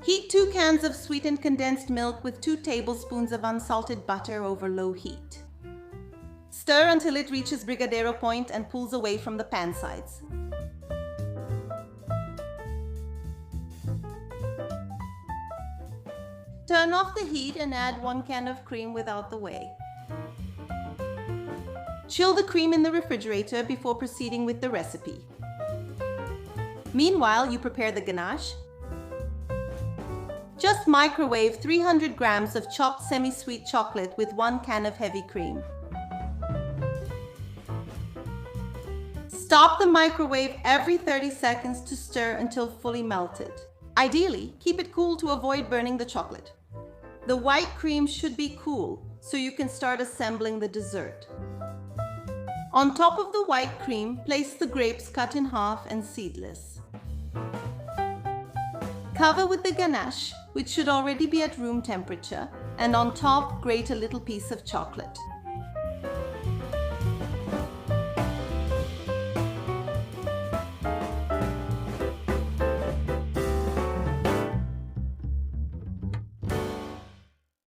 Heat 2 cans of sweetened condensed milk with 2 tablespoons of unsalted butter over low heat. Stir until it reaches brigadeiro point and pulls away from the pan sides. Turn off the heat and add 1 can of cream without the whey. Chill the cream in the refrigerator before proceeding with the recipe. Meanwhile, you prepare the ganache. Just microwave 300 grams of chopped semi-sweet chocolate with 1 can of heavy cream. Stop the microwave every 30 seconds to stir until fully melted. Ideally, keep it cool to avoid burning the chocolate. The white cream should be cool, so you can start assembling the dessert. On top of the white cream, place the grapes cut in half and seedless. Cover with the ganache, which should already be at room temperature, and on top grate a little piece of chocolate.